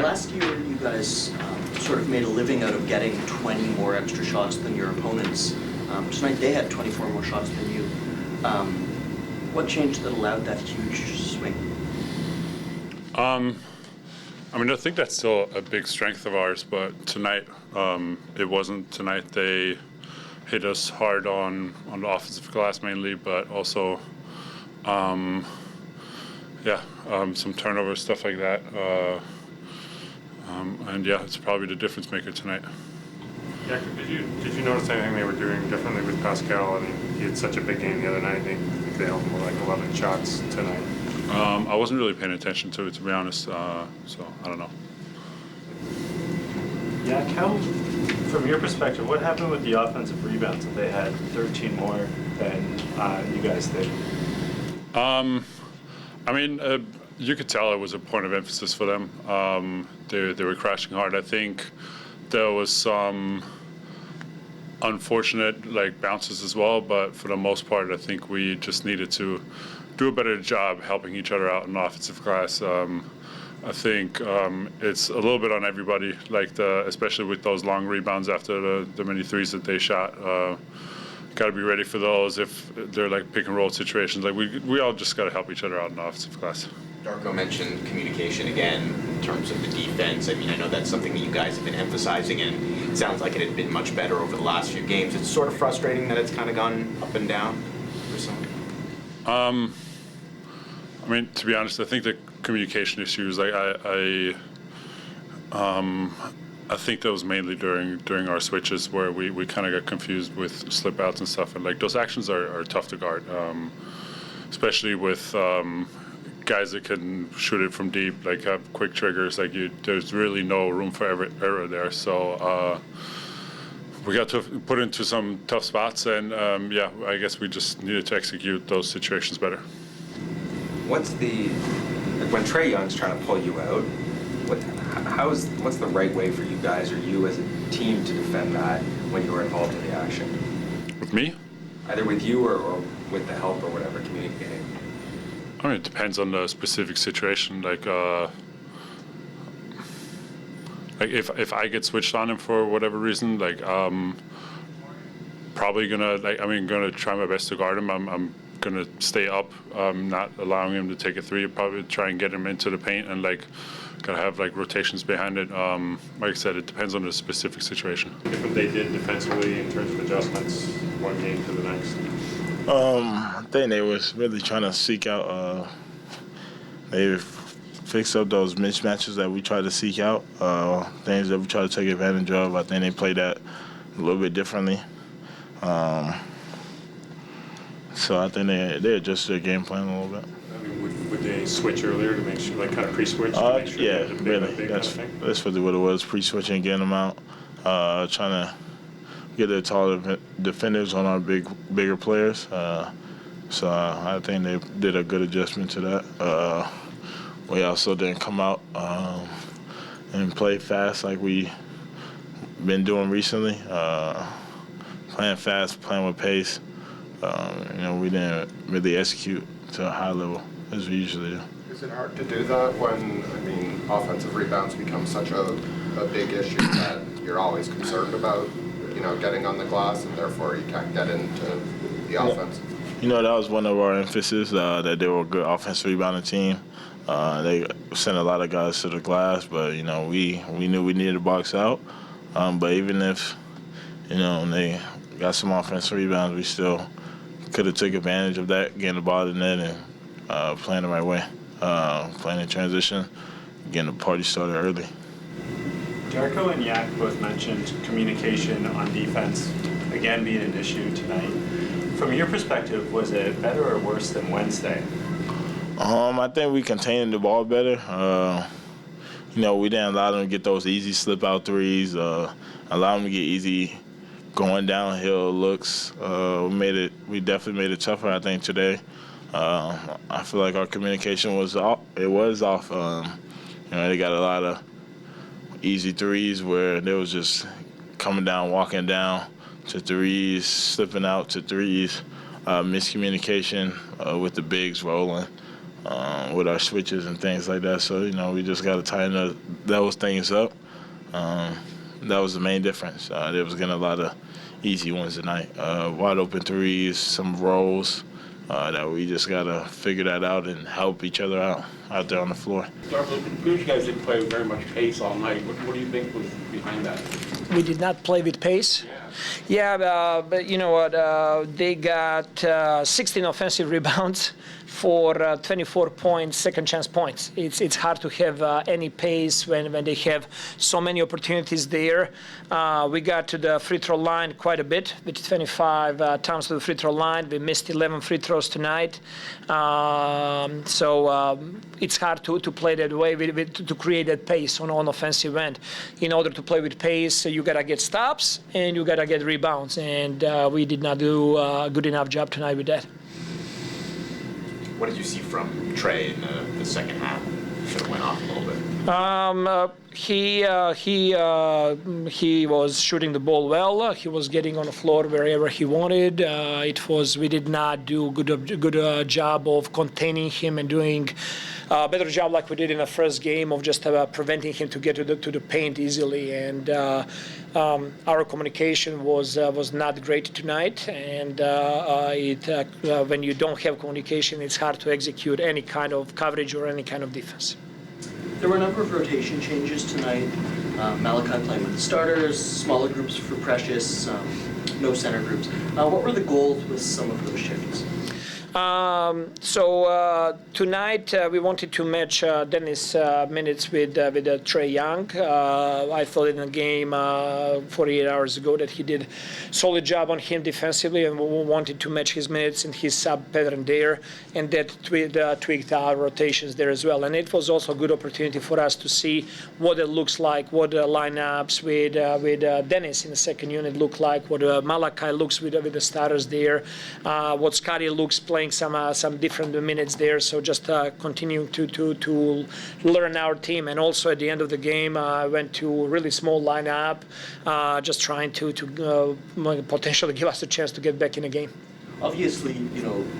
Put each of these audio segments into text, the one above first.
Last year, you guys sort of made a living out of getting 20 more extra shots than your opponents. Tonight, they had 24 more shots than you. What changed that allowed that huge swing? I think that's still a big strength of ours, but tonight it wasn't. Tonight they hit us hard on the offensive glass mainly, but also some turnovers, stuff like that. It's probably the difference maker tonight. Yeah, did you notice anything they were doing differently with Pascal? I mean, he had such a big game the other night. I think they held him with like 11 shots tonight. I wasn't really paying attention to it, to be honest, so I don't know. Yeah, Cal, from your perspective, what happened with the offensive rebounds if they had 13 more than you guys did? You could tell it was a point of emphasis for them. They were crashing hard. I think there was some unfortunate bounces as well, but for the most part, I think we just needed to do a better job helping each other out in the offensive glass. I think it's a little bit on everybody, especially with those long rebounds after the many threes that they shot. Got to be ready for those if they're pick and roll situations. We all just got to help each other out in the offensive glass. Darko mentioned communication again in terms of the defense. I mean, I know that's something that you guys have been emphasizing, and it sounds like it had been much better over the last few games. It's sort of frustrating that it's kind of gone up and down for some. To be honest, I think the communication issues, I think that was mainly during our switches where we kind of got confused with slip outs and stuff, and those actions are tough to guard, especially with guys that can shoot it from deep, have quick triggers. There's really no room for error there. So we got to put into some tough spots, and I guess we just needed to execute those situations better. What's when Trae Young's trying to pull you out? What's the right way for you guys or you as a team to defend that when you're involved in the action? With me? Either with you or with the help or whatever, communicating. It depends on the specific situation. If I get switched on him for whatever reason, probably gonna try my best to guard him. I'm gonna stay up, not allowing him to take a three. Probably try and get him into the paint and gotta have rotations behind it. Like I said, it depends on the specific situation. Different they did defensively in terms of adjustments, one game to the next. I think they was really trying to seek out. They fix up those mismatches that we try to seek out, things that we try to take advantage of. I think they played that a little bit differently. So I think they adjusted their game plan a little bit. Would they switch earlier to make sure, kind of pre-switch? To make sure yeah, really. That's really what it was, pre-switching, getting them out, trying to get the taller defenders on our bigger players. So I think they did a good adjustment to that. We also didn't come out and play fast like we been doing recently. Playing fast, playing with pace. We didn't really execute to a high level as we usually do. Is it hard to do that when, offensive rebounds become such a big issue that you're always concerned about, getting on the glass and therefore you can't get into the offense? That was one of our emphasis, that they were a good offensive rebounding team. They sent a lot of guys to the glass, but, we knew we needed to box out. But even if, they got some offensive rebounds, we still could have took advantage of that, getting the ball in the net and playing the right way, playing in transition, getting the party started early. Darko and Yak both mentioned communication on defense, again being an issue tonight. From your perspective, was it better or worse than Wednesday? I think we contained the ball better. We didn't allow them to get those easy slip-out threes, allow them to get easy going downhill looks. We definitely made it tougher, I think, today. I feel like our communication was off. It was off. They got a lot of easy threes where they was just coming down, walking down to threes, slipping out to threes, miscommunication with the bigs rolling. with our switches and things like that. So, we just got to tighten those things up. That was the main difference. They was getting a lot of easy ones tonight. Wide open threes, some rolls that we just got to figure that out and help each other out there on the floor. Darko, you guys didn't play with very much pace all night. What do you think was behind that? We did not play with pace. Yeah, but you know what? They got 16 offensive rebounds for 24 points, second chance points. It's hard to have any pace when they have so many opportunities there. We got to the free throw line quite a bit, with 25 times to the free throw line. We missed 11 free throws tonight. So it's hard to play that way, to create that pace on offensive end. In order to play with pace, you gotta get stops and you gotta get rebounds. And we did not do a good enough job tonight with that. What did you see from Trey in the second half? Should have went off a little bit. He was shooting the ball well. He was getting on the floor wherever he wanted. We did not do good job of containing him and doing a better job like we did in the first game of just preventing him to get to the paint easily. And our communication was not great tonight. And when you don't have communication, it's hard to execute any kind of coverage or any kind of defense. There were a number of rotation changes tonight. Malachi playing with the starters, smaller groups for Precious, no center groups. What were the goals with some of those shifts? Tonight we wanted to match Dennis minutes with Trae Young. I thought in the game 48 hours ago that he did a solid job on him defensively, and we wanted to match his minutes and his sub pattern there, and that tweaked our rotations there as well. And it was also a good opportunity for us to see what it looks like, what the lineups with Dennis in the second unit look like, what Malachi looks with the starters there, what Scottie looks playing some different minutes there. So just continuing to learn our team. And also at the end of the game, I went to a really small lineup, just trying to potentially give us a chance to get back in the game. Obviously,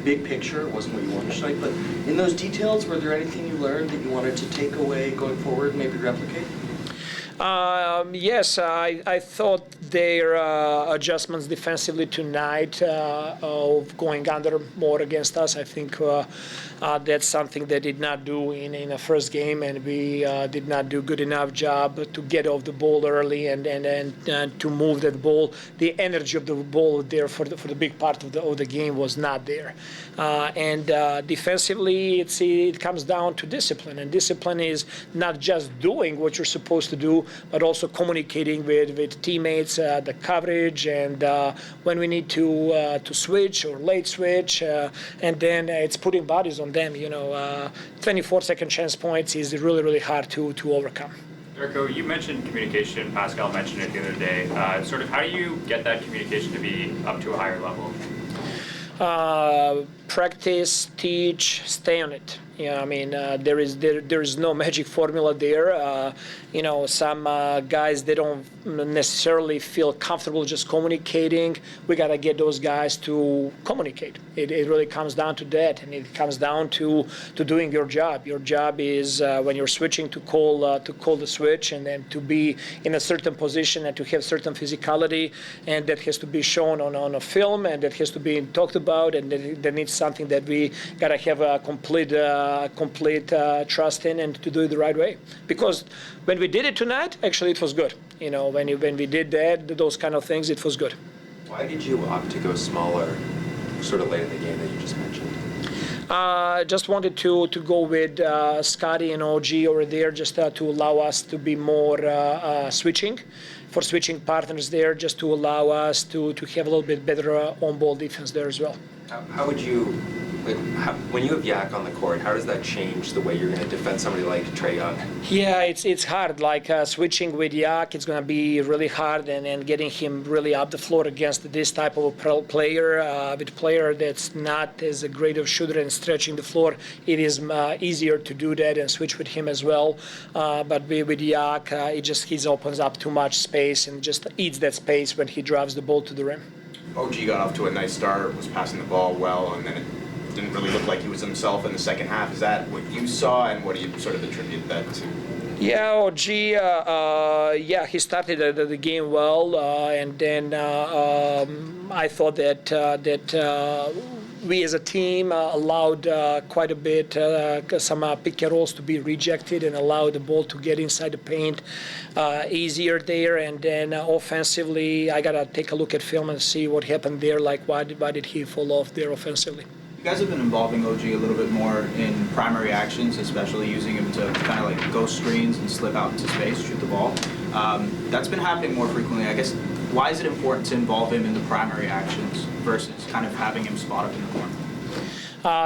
big picture wasn't what you wanted tonight, but in those details, were there anything you learned that you wanted to take away going forward, maybe replicate? Yes, I thought their adjustments defensively tonight of going under more against us, I think that's something they did not do in the first game, and we did not do good enough job to get off the ball early and to move that ball. The energy of the ball there for the big part of the game was not there. And defensively, it comes down to discipline, and discipline is not just doing what you're supposed to do, but also communicating with teammates, the coverage, and when we need to switch or late switch, and then it's putting bodies on them. 24 second chance points is really, really hard to overcome. Darko, you mentioned communication. Pascal mentioned it the other day. Sort of how do you get that communication to be up to a higher level? Practice, teach, stay on it. There is no magic formula there. Some guys, they don't necessarily feel comfortable just communicating. We got to get those guys to communicate. It really comes down to that, and it comes down to doing your job. Your job is when you're switching to call the switch, and then to be in a certain position and to have certain physicality, and that has to be shown on a film, and that has to be talked about, and that needs something that we got to have a complete trust in, and to do it the right way. Because when we did it tonight, actually it was good. When we did those kind of things, it was good. Why did you opt to go smaller sort of late in the game that you just mentioned? Just wanted to go with Scottie and OG over there, just to allow us to be more switching partners there, just to allow us to have a little bit better on-ball defense there as well. How would you, when you have Yak on the court, how does that change the way you're going to defend somebody like Trae Young? Yeah, it's hard. Switching with Yak, it's going to be really hard, and getting him really up the floor against this type of a player, with a player that's not as a great of shooter and stretching the floor, it is easier to do that and switch with him as well. But with Yak, he opens up too much space and just eats that space when he drives the ball to the rim. OG got off to a nice start, was passing the ball well, and then it didn't really look like he was himself in the second half. Is that what you saw, and what do you sort of attribute that to? Yeah, OG, yeah, he started the game well, and then I thought that we as a team allowed quite a bit, some pick and rolls to be rejected and allowed the ball to get inside the paint easier there. And then offensively, I got to take a look at film and see what happened there, like why did he fall off there offensively. You guys have been involving OG a little bit more in primary actions, especially using him to kind of like go screens and slip out into space, shoot the ball. That's been happening more frequently. I guess, why is it important to involve him in the primary actions versus kind of having him spot up in the corner?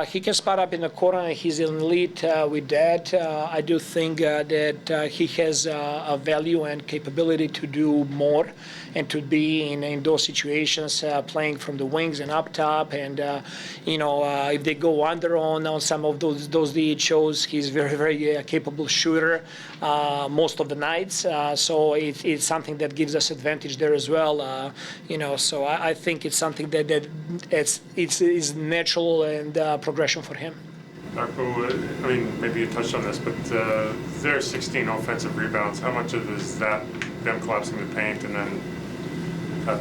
He can spot up in the corner, and he's elite with that. I do think that he has a value and capability to do more and to be in those situations, playing from the wings and up top. And, if they go under on some of those DHOs, he's very, very capable shooter most of the nights. So it's something that gives us advantage there as well. So I think it's something that it's natural and progression for him. Darko, I mean, maybe you touched on this, but there are 16 offensive rebounds. How much of it is that them collapsing the paint and then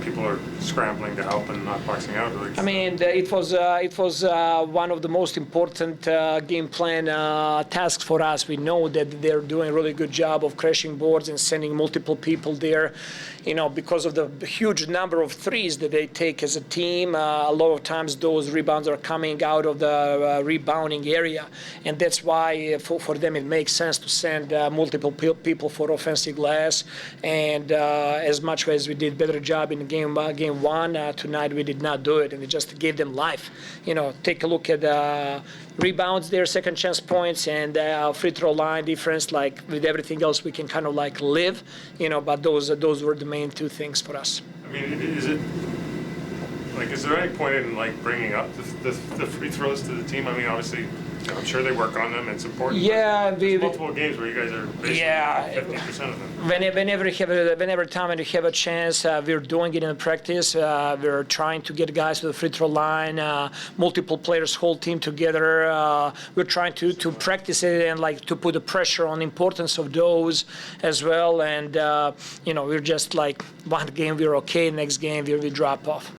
people are scrambling to help and not boxing out? I mean, it was one of the most important game plan tasks for us. We know that they're doing a really good job of crashing boards and sending multiple people there. Because of the huge number of threes that they take as a team, a lot of times those rebounds are coming out of the rebounding area, and that's why for them it makes sense to send multiple people for offensive glass. And as much as we did better job in game one, tonight we did not do it, and it just gave them life. Take a look at rebounds there, second chance points, and free throw line difference. Like with everything else, we can kind of like live, but those were the main two things for us. I mean, is there any point in like bringing up the free throws to the team? I mean, obviously, I'm sure they work on them. It's important. Yeah, there's multiple games where you guys are basically 50% of them. Whenever time when you have a chance, we're doing it in practice. We're trying to get guys to the free throw line, multiple players, whole team together. We're trying to practice it and like to put the pressure on the importance of those as well. And we're just like one game we're okay, next game we drop off.